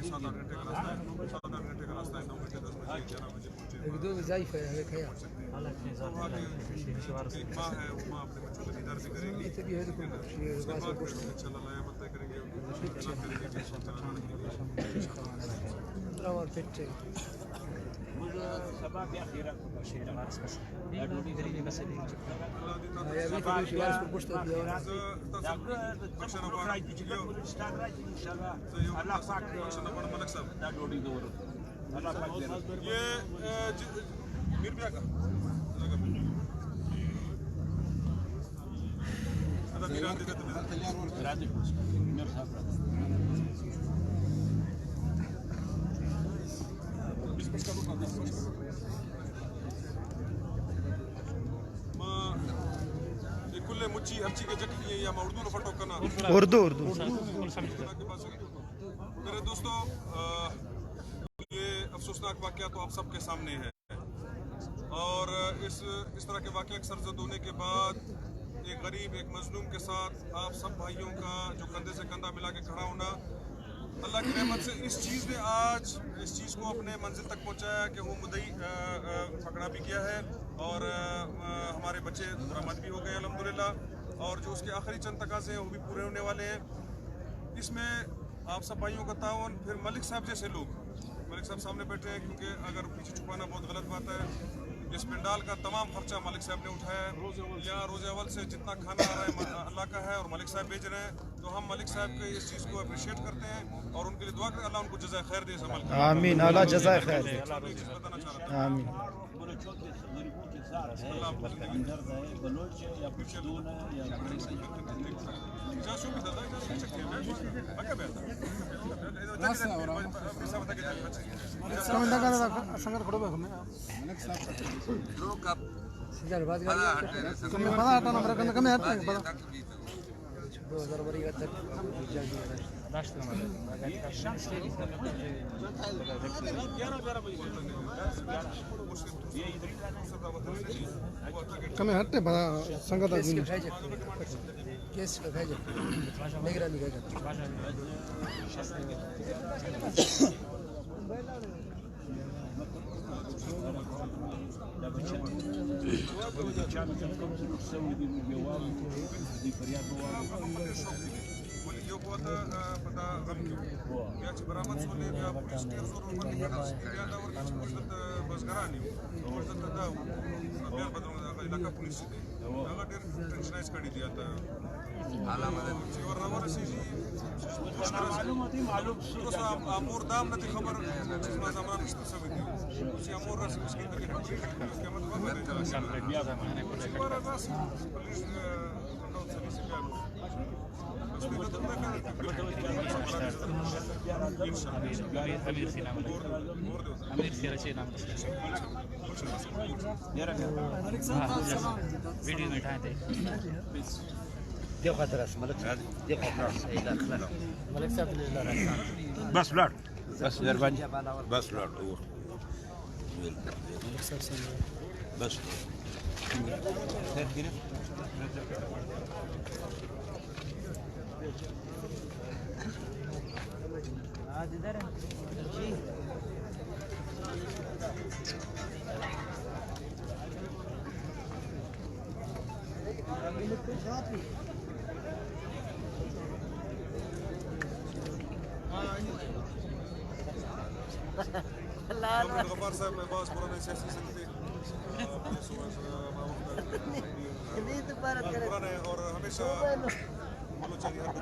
7-8 घंटे का रास्ता है, 7-8 घंटे का रास्ता है, 9 घंटे 10 बजे 11 बजे पहुँचे। एक माँ है, वो माँ अपने बच्चों को दीदार भी करेगी, उसके बाद फिर हम इंशाल्लाह लायामत तय करेंगे, ये मीरबिया का कुल्ले मुच्ची हर्ची के जख्मी या उर्दू न फटो करना उर्दू मेरे दोस्तों, ये अफसोसनाक वाक़या तो आप सबके सामने है और इस तरह के वाक़े अक्सर जद होने के बाद एक गरीब, एक मजलूम के साथ आप सब भाइयों का जो कंधे से कंधा मिला के खड़ा होना, अल्लाह की रहमत से इस चीज़ ने आज इस चीज़ को अपने मंजिल तक पहुंचाया कि वो मुद्दई पकड़ा भी गया है और हमारे बच्चे बरामद भी हो गए अल्हम्दुलिल्लाह, और जो उसके आखिरी चंद तकाज़े हैं वो भी पूरे होने वाले हैं। इसमें आप सब भाइयों का ताउन, फिर मलिक साहब जैसे लोग, मलिक साहब सामने बैठे हैं क्योंकि अगर पीछे छुपाना बहुत गलत बात है। इस पंडाल का तमाम खर्चा मलिक साहब ने उठाया है, यहाँ रोज़े अव्वल से जितना खाना आ रहा है अल्लाह का है और मलिक साहब भेज रहे हैं, तो हम मलिक साहब के इस चीज़ को अप्रिशिएट करते हैं और उनके लिए दुआ करें अल्लाह उनको जज़ाए खैर दे इस अमल का। आमीन, अल्लाह जज़ाए खैर दे। बताना चाह रहा था आमीन। कमी हटते बड़ा संगत यो बहुत पता गम क्यों याची बरामद सोले या पुलिस के जोर वर निकला या दावर किछ मुजत बसगरानी मुजत दाव बियान बदलूंगा इलाका पुलिस से अगर डेर टेंशनाइज कर दिया था आला मदद और नवर सी मालूम तो अमूर दाम नती खबर जिसमा जमाना मुस्तसब थी उसी अमूर रस उसकी तक के मतलब पुलिस अमीर सिराचे नाम वीडियो में उठाए थे देखो खतरा मलिक साहब, देखो मलिक साहब बस लड़ बस मेहरबानी बस लड़ बस आज इधर जी गफार साहब मैं बॉस पुराने सियासी संगठन पुराने और हमेशा चाहिए हर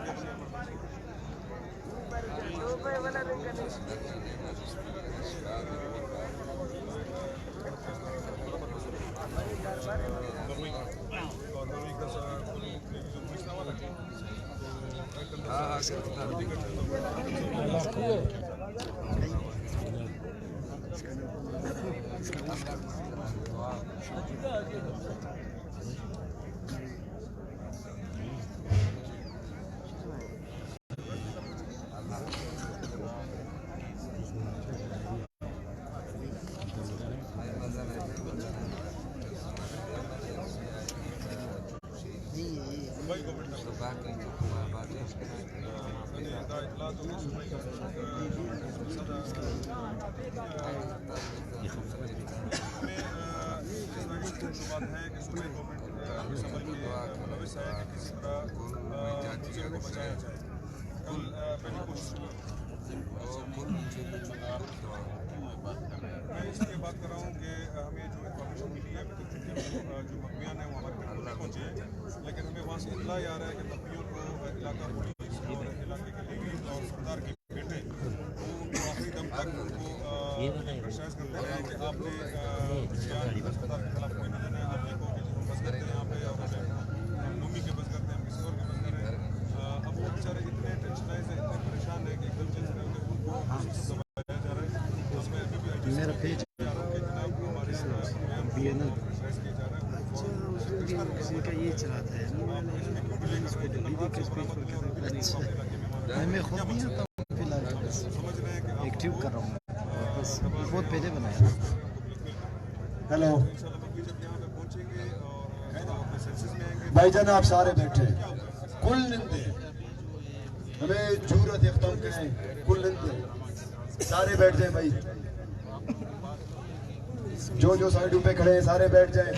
बात है कि सूबे गवर्नमेंट इस अमल की मुलविस है कि किसी तरह चीज़ों को बचाया जाए। कल मैंने कोशिश की, मैं इसलिए बात कर रहा हूँ कि हमें जो इन्फॉर्मेशन मिली है अभी तक जो मकमियान है वो हमारे तक नहीं पहुँचे हैं, लेकिन हमें वहाँ से इत्तला आ रहा है कि मकमियों को इलाका पुलिस और इलाके के लीडर और सरदार के बेटे वो उनको आखिरी दम तक उनको प्रेशराइज करते रहे कि आपने सरदार के खिलाफ कोई नहीं देना है। आप देखो कि हम बस करते हैं यहाँ पे और हम नूमी के बस करते हैं, हम किसी और के बस कर रहे हैं। अब वो बेचारे इतने टेंशनाइज हैं, इतने परेशान हैं कि एकदम चल रहे हैं, उनको दबाया जा रहा है। उसमें अभी भी मेरा पेज किसी का ये चलाता है मैं खुद नहीं आता हूँ फिलहाल, एक्टिव कर रहा हूँ बस, बहुत पहले बनाया। हेलो भाईजान, आप सारे बैठे कुल निंदे हमें जरूरत एकदम के कुल निंदे सारे बैठ जाए भाई, जो साइडों पे खड़े हैं सारे बैठ जाए।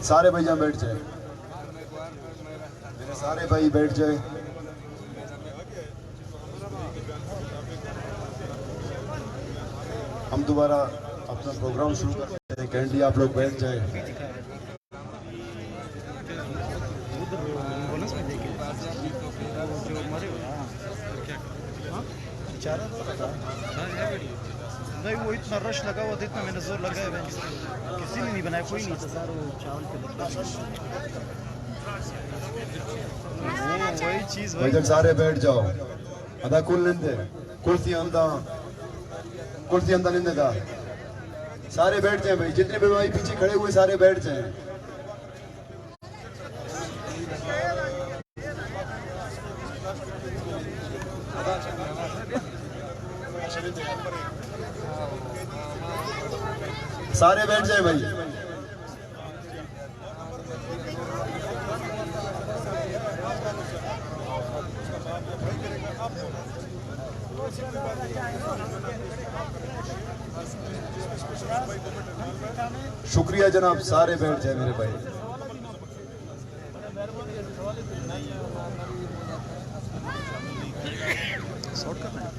सारे भैया बैठ जाए, मेरे सारे भाई बैठ जाए। हम दोबारा अपना प्रोग्राम शुरू करते हैं। कैंडी आप लोग बैठ जाए। नहीं वो इतना रश लगा हुआ था, इतना मैंने जोर लगाया, किसी ने नहीं बनाया, कोई नहीं था सर। वो चावल के वही चीज भाई सारे बैठ जाओ। अदा कुल निंदे कुर्सी अंदा निंदे दा सारे बैठ जाए भाई, जितने भी भाई पीछे खड़े हुए सारे बैठ जाए। सारे बैठ जाए भाई। शुक्रिया जनाब, सारे बैठ जाए मेरे भाई। शॉर्ट करना है।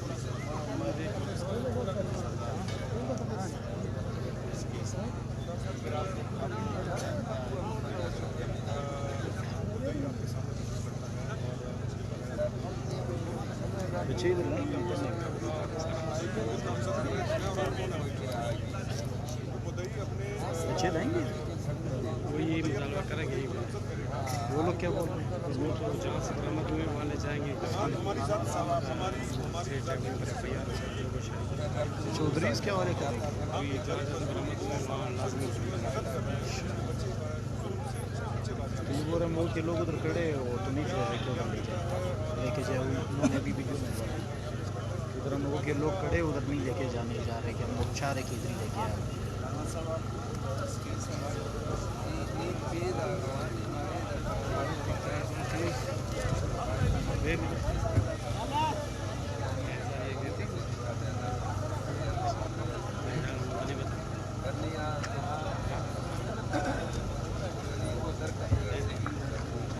अच्छे लाएंगे वो ये मुतालबा करेंगे, वो लोग क्या बोल रहे हैं? वो तो जहाँ से बरामद हुए वहाँ ले जाएंगे। चौधरी क्या वाले का जहाँ से बरामद हुए वहाँ लाजमी बोल रहे मुल्क के लोग उधर खड़े हो तो नहीं चल रहे, क्यों लेके जाए? उन्होंने अभी वीडियो में बोला उधर हम लोगों के लोग खड़े उधर नहीं लेके जाने जा रहे, कि हम लोग चाह रहे कि इधर ही लेके आए।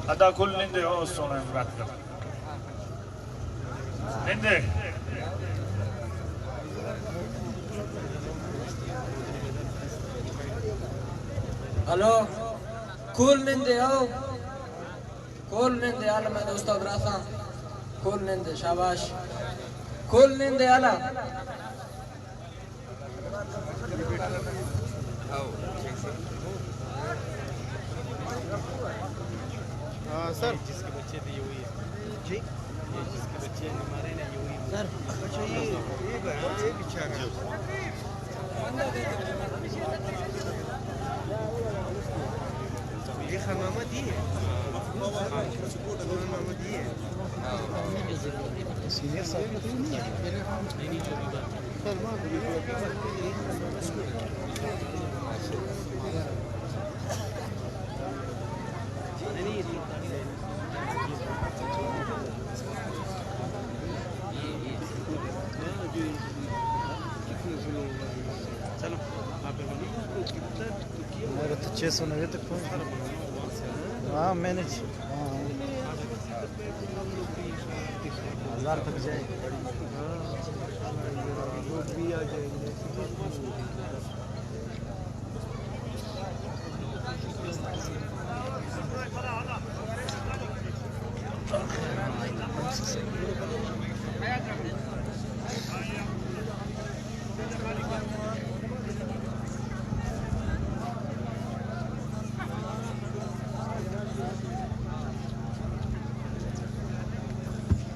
अदा कुल निंदे हो सोने बात कर निंदे हेलो कूल निंदे आओ, कूल निंदे आला मैं दोस्तों ग्रासा कूल निंदे शाबाश कूल निंदे आला सर जिसके बच्चे थे ये हुई है जी, ये जिसके बच्चे हमारे ना ये हुई सर अच्छा ये पीछे आ गया। ये खमामा दी है, सीनियर साहब नहीं जो भी बात मेरा तो 690 तक पहुँच। हाँ मैनेज, हाँ 1000 तक जाए। लोग भी आ जाएंगे।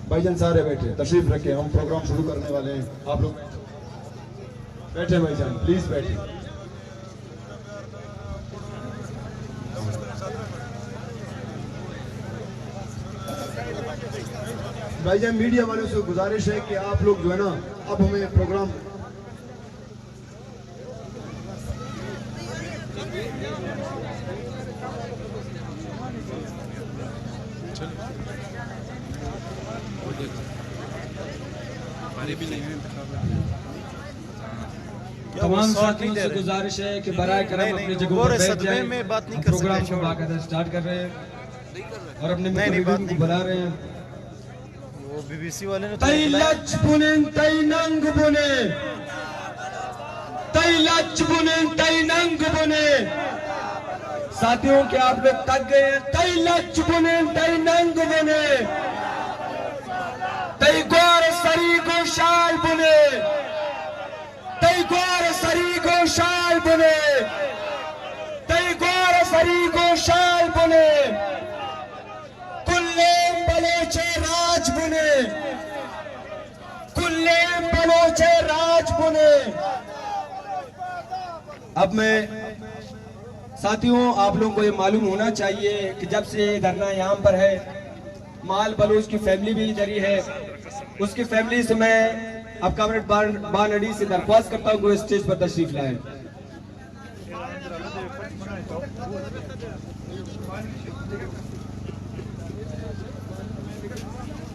भाईजान सारे बैठे, तशरीफ रखें, हम प्रोग्राम शुरू करने वाले हैं। आप लोग बैठे भाईजान, प्लीज बैठे। भाईजान मीडिया वालों से गुजारिश है कि आप लोग जो है ना, अब हमें प्रोग्राम तमाम साथियों से गुजारिश है कि बराए करम अपनी जगहों पर बैठ जाएं। मैं बात नहीं कर प्रोग्राम सकता, को बाकायदा स्टार्ट कर रहे हैं और अपने नहीं, बात मित्रों नहीं को बुला रहे हैं। वो बीबीसी वाले ने तई लच बुने तई नंग बुने, तई लच बुने तई नंग बुने। साथियों के आप लोग थक गए हैं। तई लच बुने तई नंग बुने, तई ग्वार सरी को शाल बुने, तई ग्वार सरी को शाल बुने, तई ग्वार सरी को शाल बुने। कुल्ले बलोचे राज बुने, कुल्ले बलोचे राज बुने। अब मैं साथियों, आप लोगों को ये मालूम होना चाहिए कि जब से धरना यहाँ पर है, माल बलूच की फैमिली भी इधर ही है। उसकी फैमिली से मैं अब कॉमरेड बानडी से दरख्वास्त करता हूँ कि स्टेज पर तशरीफ लाए।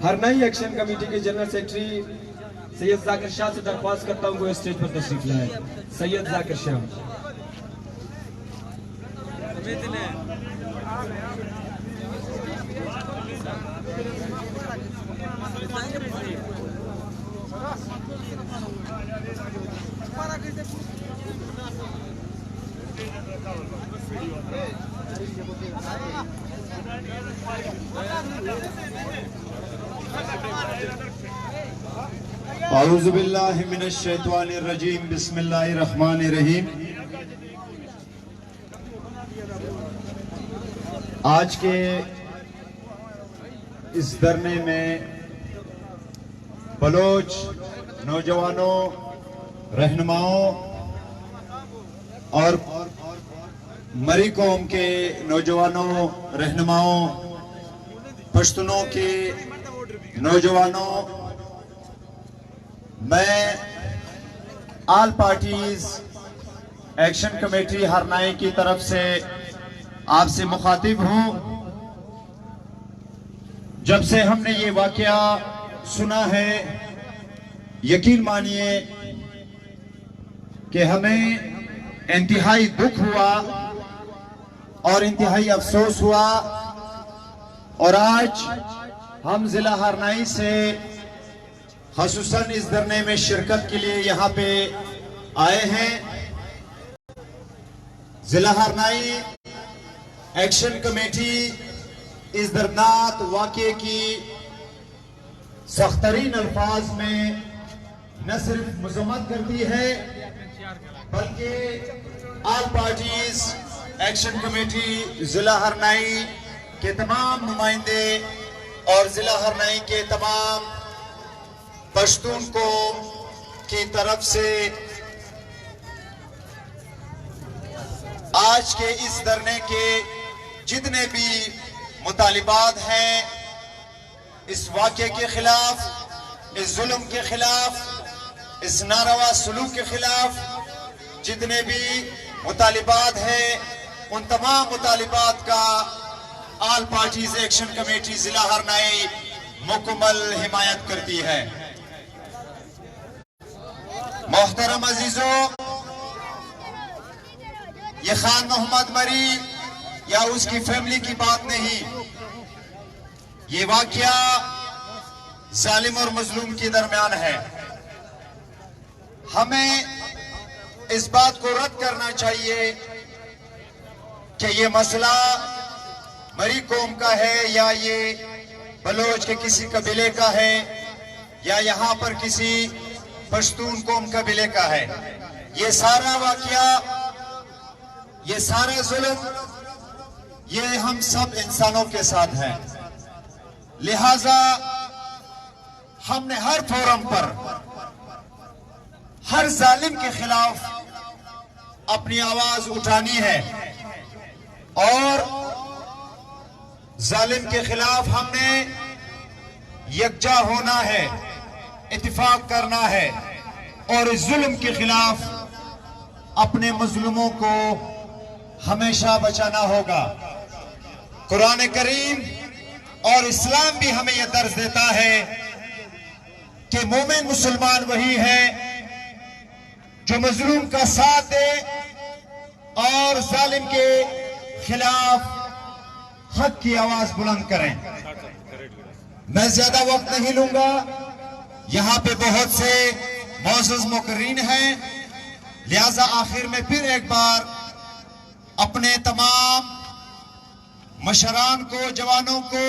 हरनाई एक्शन कमेटी के जनरल सेक्रेटरी सैयद जाकिर शाह से दरख्वास्त करता हूँ कि स्टेज पर तशरीफ लाए। सैयद जाकिर शाह। औज़ु बिल्लाहि मिनश शैतानिर रजीम, बिस्मिल्लाहिर रहमानिर रहीम। आज के इस धरने में बलोच नौजवानों, रहनुमाओं और मरी कौम के नौजवानों, रहनुमाओं, पश्तूनों के नौजवानों, मैं all parties action committee Harnai की तरफ से आपसे मुखातिब हूं। जब से हमने ये वाकया सुना है, यकीन मानिए कि हमें इंतहाई दुख हुआ और इंतहाई अफसोस हुआ। और आज हम जिला हरनाई से खसूसन इस धरने में शिरकत के लिए यहाँ पे आए हैं। जिला हरनाई एक्शन कमेटी इस दर्दनाक वाक़े की सख्तरीन अल्फाज में न सिर्फ मजम्मत करती है, बल्कि ऑल पार्टीज एक्शन कमेटी जिला हरनाई के तमाम नुमाइंदे और जिला हरनाई के तमाम पश्तून को की तरफ से आज के इस धरने के जितने भी मुतालिबात हैं, इस वाक़े के खिलाफ, इस जुल्म के खिलाफ, इस नारवा सलूक के खिलाफ जितने भी मुतालिबात हैं, उन तमाम मुतालिबात का ऑल पार्टीज एक्शन कमेटी जिला हरनाई मुकम्मल हिमायत करती है। मोहतरम अजीजों, ये खान मोहम्मद मरी या उसकी फैमिली की बात नहीं, ये वाकया जालिम और मजलूम के दरमियान है। हमें इस बात को रद्द करना चाहिए कि ये मसला मरी कौम का है या ये बलोच के किसी कबीले का है या यहाँ पर किसी पश्तून कौम कबीले का है। ये सारा वाकया, ये सारा जुल्म, ये हम सब इंसानों के साथ है। लिहाजा हमने हर फोरम पर हर जालिम के खिलाफ अपनी आवाज उठानी है और जालिम के खिलाफ हमने यकजा होना है, इत्तेफाक करना है और इस जुल्म के खिलाफ अपने मजलूमों को हमेशा बचाना होगा। कुरान करीम और इस्लाम भी हमें यह दर्ज देता है कि मोमिन मुसलमान वही है जो मजलूम का साथ दे और जालिम के खिलाफ हक की आवाज बुलंद करें। मैं ज्यादा वक्त नहीं लूंगा, यहाँ पे बहुत से मौजूद मुकर्रीन हैं, लिहाजा आखिर में फिर एक बार अपने तमाम मशरान को, जवानों को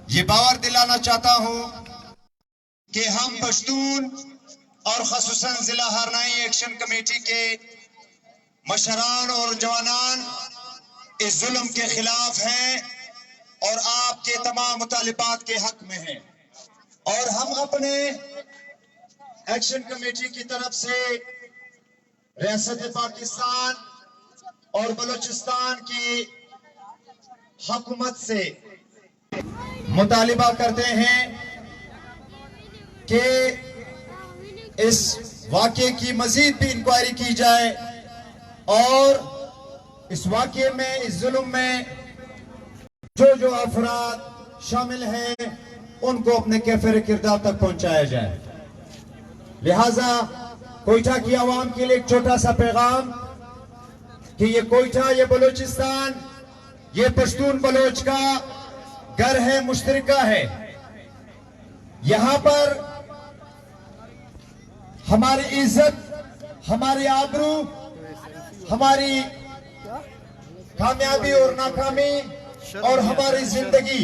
ये बावर दिलाना चाहता हूं कि हम पश्तून और खसूसन जिला हरनाई एक्शन कमेटी के मशरान और जवानान इस जुल्म के खिलाफ हैं और आपके तमाम मुतालिबात के हक में हैं और हम अपने एक्शन कमेटी की तरफ से रियासत पाकिस्तान और बलूचिस्तान की हुकूमत से मुतालिबा करते हैं कि इस वाक़े की मजीद भी इंक्वायरी की जाए और इस वाक़े में, इस जुल्म में जो अफराद शामिल हैं उनको अपने कैफिर किरदार तक पहुंचाया जाए। लिहाजा कोयटा की आवाम के लिए एक छोटा सा पैगाम कि ये कोयटा, ये बलूचिस्तान, ये पश्तून बलोच का घर है, मुश्तरका है। यहां पर हमारी इज्जत, हमारी आबरू, हमारी कामयाबी और नाकामी और हमारी जिंदगी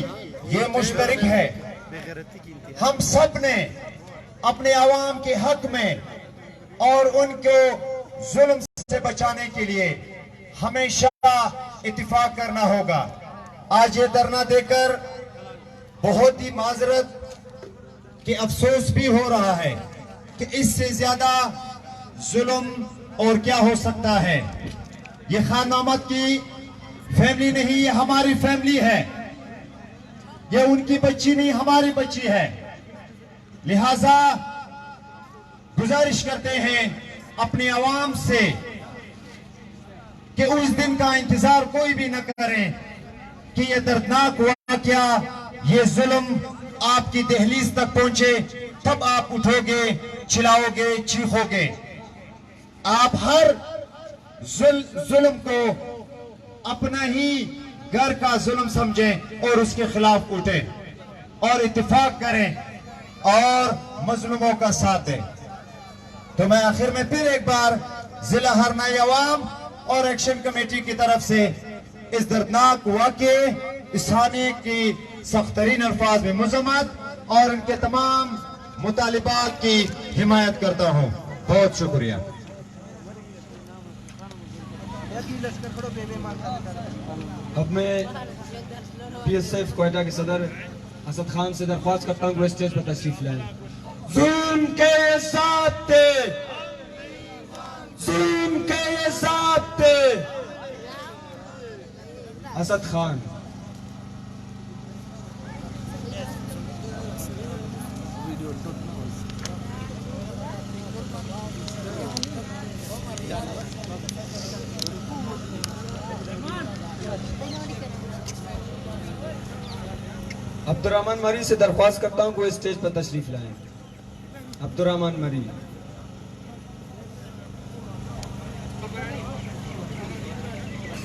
ये मुश्तरक है। हम सब ने अपने आवाम के हक में और उनको जुल्म से बचाने के लिए हमेशा इत्तेफाक करना होगा। आज ये धरना देकर बहुत ही माजरत कि अफसोस भी हो रहा है कि इससे ज्यादा जुल्म और क्या हो सकता है। ये खान मोहम्मद की फैमिली नहीं, ये हमारी फैमिली है। ये उनकी बच्ची नहीं, हमारी बच्ची है। लिहाजा गुजारिश करते हैं अपनी आवाम से कि उस दिन का इंतजार कोई भी न करें कि ये दर्दनाक वाकया, ये जुल्म आपकी दहलीज तक पहुंचे, तब आप उठोगे, चिल्लाओगे, चीखोगे। आप हर जुल्म को अपना ही घर का जुल्म समझें और उसके खिलाफ उठें और इत्तेफाक करें और मजलूमों का साथ दें। तो मैं आखिर में फिर एक बार जिला हरनाई अवाम और एक्शन कमेटी की तरफ से इस दर्दनाक वाक़े, इस हादसे की सख्त तरीन अल्फाज में मजम्मत और इनके तमाम मुतालिबात की हिमायत करता हूँ। बहुत शुक्रिया। अब मैं PSF कोयटा के सदर असद खान से दरख्वास्त करता हूँ कि स्टेज पर तशरीफ लाएं। जुल्म के साथ थे, जुल्म के साथ थे। असद खान। अब्दुर्रहमान मरी से दरख्वास्त करता हूँ कि वो स्टेज पर तशरीफ लाएं। अब्दुर्रहमान मरी।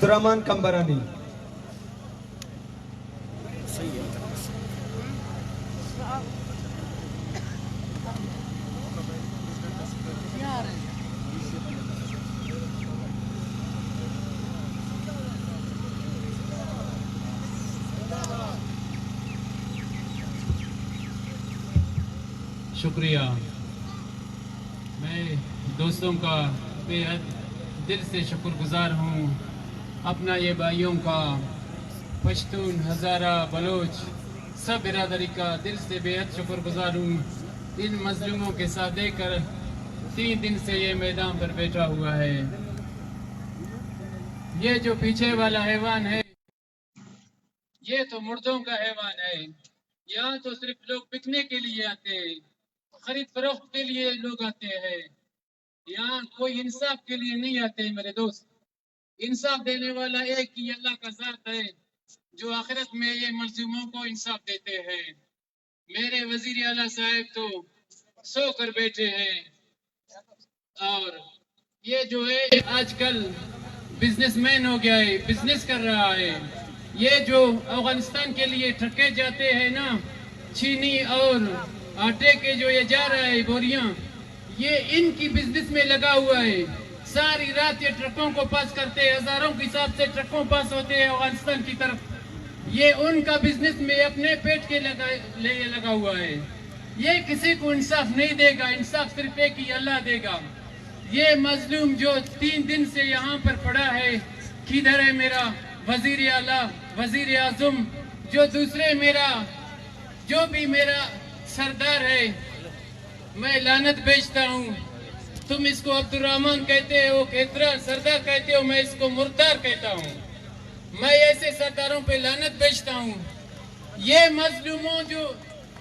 अब्दुर्रहमान कंबरानी। शुक्रिया। मैं दोस्तों का बेहद दिल से शुक्रगुजार हूँ। अपना ये भाइयों का पश्तून, हज़ारा, बलोच सब बिरादरी का दिल से बेहद शुक्रगुजार हूँ। इन मजलूमों के साथ देकर 3 दिन से ये मैदान पर बैठा हुआ है। ये जो पीछे वाला हैवान है ये तो मुर्दों का हैवान है। यहाँ तो सिर्फ लोग बिकने के लिए आते हैं, खरीद फरोख्त के लिए लोग आते हैं। यहाँ कोई इंसाफ के लिए नहीं आते मेरे दोस्त। इंसाफ देने वाला एक ही अल्लाह का ज़ात है जो आखिरत में ये मजलूमों को इंसाफ देते हैं। मेरे वजीर आला साहब तो सो कर बैठे हैं और ये जो है आजकल बिजनेसमैन हो गया है, बिजनेस कर रहा है। ये जो अफगानिस्तान के लिए ट्रकें जाते हैं ना, चीनी और आटे के जो ये जा रहा है बोरियां, ये इनकी बिजनेस में लगा हुआ है। सारी रात ये ट्रकों को पास करते हैं, हजारों के हिसाब से ट्रकों पास होते हैं अफगानिस्तान की तरफ। ये उनका बिजनेस में अपने पेट के लिए लगा हुआ है। ये किसी को इंसाफ नहीं देगा, इंसाफ सिर्फ एक ही अल्लाह देगा। ये मजलूम जो 3 दिन से यहाँ पर पड़ा है, किधर है मेरा वजीर आला, वजीर आजम, जो दूसरे मेरा जो भी मेरा सरदार है, मैं लानत भेजता हूँ। तुम इसको अब्दुर्रहमान कहते हो, केतरा सरदार कहते हो, मैं इसको मुर्दार कहता हूँ। मैं ऐसे सरदारों पे लानत भेजता हूँ। ये मजलूमों जो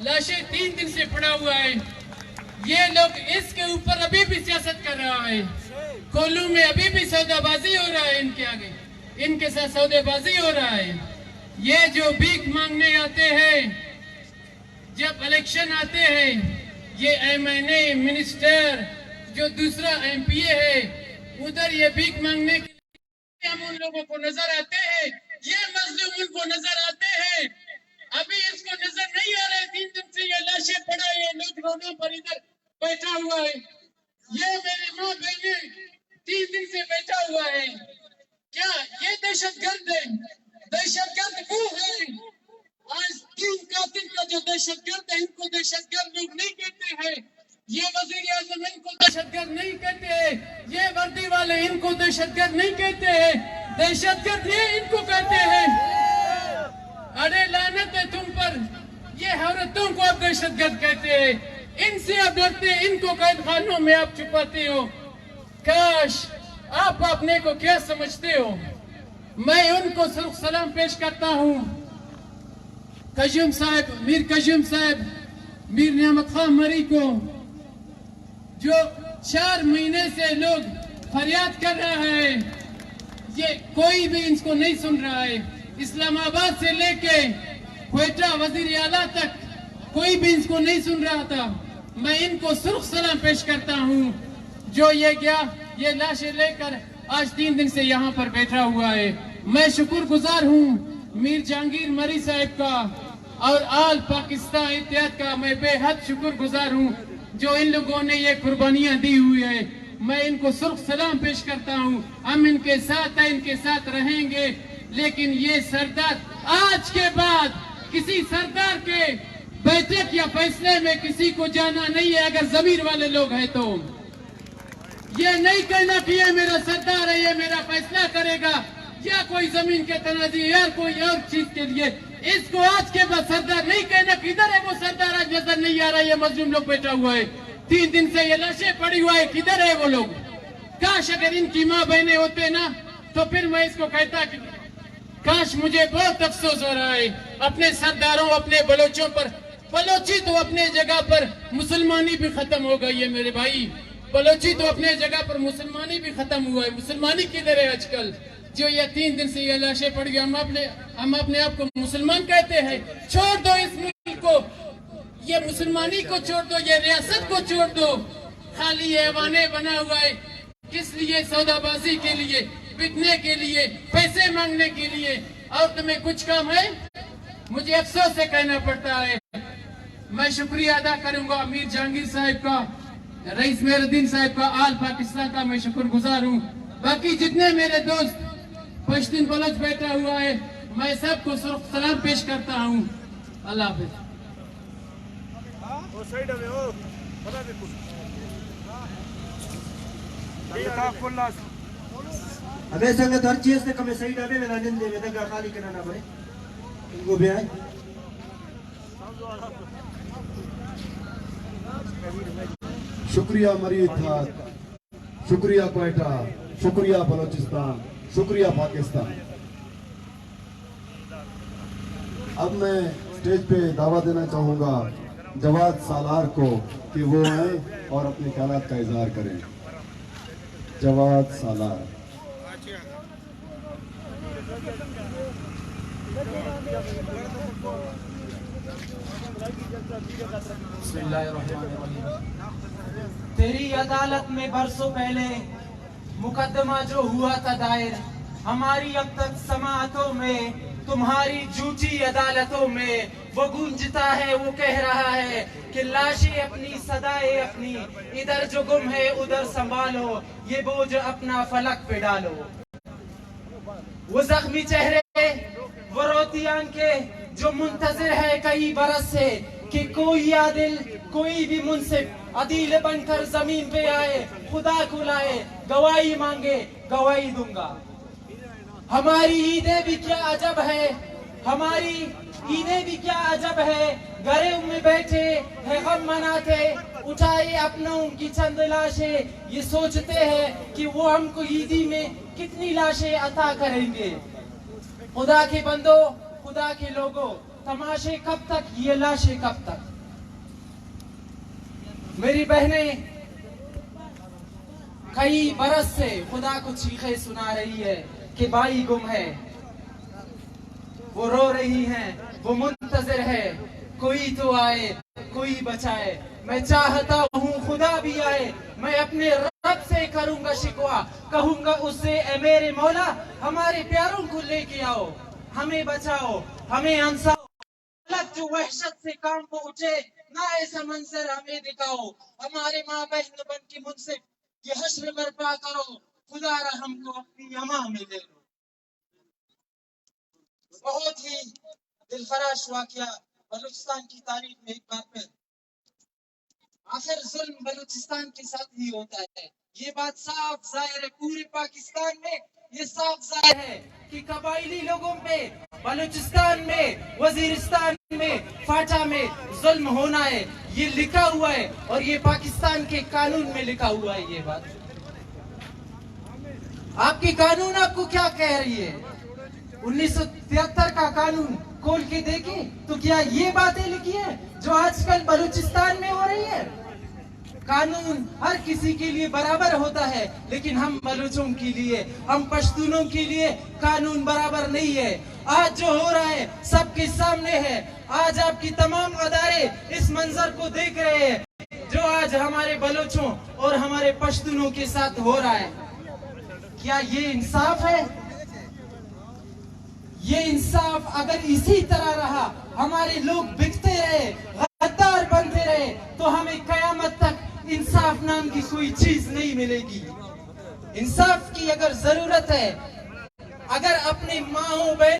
लाशें 3 दिन से पड़ा हुआ है, ये लोग इसके ऊपर अभी भी सियासत कर रहा है। कोल्लू में अभी भी सौदाबाजी हो रहा है, इनके आगे इनके साथ सौदेबाजी हो रहा है। ये जो भीख मांगने आते हैं, जब इलेक्शन आते हैं, ये MNA मिनिस्टर जो दूसरा MPA है, उधर ये भीख मांगने के लिए हम उन लोगों को नजर आते हैं। ये मजलूम उनको नजर आते हैं। अभी इसको नजर नहीं आ रहा है। 3 दिन से ये लाशें पड़ा है, लोग रोडों पर इधर बैठा हुआ है। ये मेरी माँ बहने 3 दिन से बैठा हुआ है। क्या ये दहशतगर्द है? दहशतगर्द वो है। आज 3 कातिल का जो दहशतगर्द है, इनको दहशतगर्द लोग नहीं कहते हैं। ये वजीर आजम इनको दहशतगर्द नहीं कहते हैं। ये वर्दी वाले इनको दहशतगर्द नहीं कहते हैं। दहशतगर्द ये इनको कहते हैं। अरे लानत है तुम पर। ये औरतों को आप दहशतगर्द कहते हैं। इनसे आप डरते हैं, इनको कैद खानों में आप छुपाते हो। काश आप अपने को क्या समझते हो। मैं उनको सरुख सलाम पेश करता हूँ। कयूम साहब, मीर कयूम साहब, मीर नियामत खान मरी को जो 4 महीने से लोग फरियाद कर रहा है, ये कोई भी इनको नहीं सुन रहा है। इस्लामाबाद से लेके क्वेटा वजीर आला तक कोई भी इनको नहीं सुन रहा था। मैं इनको सुर्ख सलाम पेश करता हूँ जो ये गया, ये लाशें लेकर आज 3 दिन से यहाँ पर बैठा हुआ है। मैं शुक्रगुजार हूँ मीर जहांगीर मरी साहब का और आल पाकिस्तान इत्तेहाद का। मैं बेहद शुक्रगुजार हूँ जो इन लोगों ने ये कुर्बानियाँ दी हुई है। मैं इनको सुर्ख सलाम पेश करता हूँ। हम इनके साथ हैं, इनके साथ रहेंगे। लेकिन ये सरदार आज के बाद किसी सरदार के बैठक या फैसले में किसी को जाना नहीं है। अगर जमीर वाले लोग हैं तो ये नहीं कहना कि ये मेरा सरदार है, ये मेरा फैसला करेगा, या कोई जमीन के तनाजी या कोई और चीज के लिए। इसको आज के बाद सरदार नहीं कहना। किधर है वो सरदार? आज नजर नहीं आ रहा। ये मजलूम लोग बैठा हुआ है, 3 दिन से ये लाशें पड़ी हुआ है। किधर है वो लोग? काश अगर इनकी माँ बहने होते ना, तो फिर मैं इसको कहता कि काश। मुझे बहुत अफसोस हो रहा है अपने सरदारों, अपने बलोचों पर। बलोची तो अपने जगह पर, मुसलमानी भी खत्म हो गई है मेरे भाई। बलोची तो अपने जगह पर, मुसलमानी भी खत्म हुआ है। मुसलमानी किधर है आजकल? जो ये 3 दिन से ये लाशें पड़ गई, हम अपने आप को मुसलमान कहते हैं। छोड़ दो इस मुल्क को, ये मुसलमानी को छोड़ दो, ये रियासत को छोड़ दो। खाली ऐवाने बना हुआ है, किस लिए? सौदाबाजी के लिए। बिकने के लिए, पैसे मांगने के लिए। और तुम्हें कुछ काम है? मुझे अफसोस से कहना पड़ता है। मैं शुक्रिया अदा करूंगा अमीर जहांगीर साहब का, रईस मेहरुद्दीन साहब का, आल पाकिस्तान का मैं शुक्रगुजार हूँ। बाकी जितने मेरे दोस्त पश्तून बलोच बैठा हुआ है, मैं सबको सलाम पेश करता हूँ। अल्लाह हाफिज। हमें संगत हर चीज से कमे सही डाबे में लाने दे में खाली करना पड़े इनको भी आए। शुक्रिया मरीद था, शुक्रिया क्वेटा, शुक्रिया बलोचिस्तान, शुक्रिया पाकिस्तान। अब मैं स्टेज पे दावा देना चाहूंगा जवाद सालार को कि वो आए और अपने ख्यालात का इजहार करें। जवाद सालार। तेरी अदालत में बरसों पहले मुकदमा जो हुआ था दायर, हमारी अब तक समाअतों में, तुम्हारी झूठी अदालतों में वो गूंजता है, वो कह रहा है कि लाशें अपनी, सदाएं अपनी, इधर जो गुम है उधर संभालो, ये बोझ अपना फलक पे डालो। वो जख्मी चेहरे, वो रोती आंखें जो मुंतजिर है कई बरस से कि कोई आदिल, कोई भी मुंसिफ अदील बनकर जमीन पे आए, खुदा को लाए, गवाही मांगे, गवाही दूंगा। हमारी ईदें भी क्या अजब है, हमारी ईदें भी क्या अजब है, घरों में बैठे है गम मनाते, उठाए अपनों की चंद लाशें, ये सोचते हैं कि वो हमको ईदी में कितनी लाशें अता करेंगे। खुदा के बंदो, खुदा के लोगों, तमाशे कब तक, ये लाशें कब तक। मेरी बहनें कई बरस से खुदा को चीखें सुना रही है कि भाई गुम है, वो रो रही हैं, वो मुंतजिर है, कोई तो आए, कोई बचाए। मैं चाहता हूँ खुदा भी आए, मैं अपने रब से करूंगा शिकवा, कहूंगा उससे ए मेरे मौला हमारे प्यारों को लेके आओ, हमें बचाओ, हमें अंसाओ। जो वहशत से काम को उठे ना ऐसा मंजर हमें दिखाओ, हमारे माँ बहन बन के मुझसे ये हश्र बर्पा करो, खुदा हमको अपनी यमा में ले लो। बहुत ही दिलखराश वाकया बलूचिस्तान की तारीख में एक बार फिर। आखिर जुल्म बलूचिस्तान के साथ ही होता है, ये बात साफ जाहिर है। पूरे पाकिस्तान में ये साफ जाहिर है कि कबाइली लोगों पे बलूचिस्तान में, वजीरिस्तान में, फाटा में जुल्म होना है, ये लिखा हुआ है और ये पाकिस्तान के कानून में लिखा हुआ है। ये बात आपकी कानून आपको क्या कह रही है? 1973 का कानून खोल के देखें तो क्या ये बातें लिखी है जो आजकल बलूचिस्तान में हो रही है? कानून हर किसी के लिए बराबर होता है, लेकिन हम बलूचों के लिए, हम पश्तूनों के लिए कानून बराबर नहीं है। आज जो हो रहा है सबके सामने है, आज आपकी तमाम अदारे इस मंजर को देख रहे हैं जो आज हमारे बलूचों और हमारे पश्तूनों के साथ हो रहा है। क्या ये इंसाफ है? ये इंसाफ अगर इसी तरह रहा, हमारे लोग बिकते रहे, गद्दार बनते रहे, तो हमें कयामत तक इंसाफ नाम की कोई चीज नहीं मिलेगी। इंसाफ की अगर जरूरत है, अगर अपने माओ बहन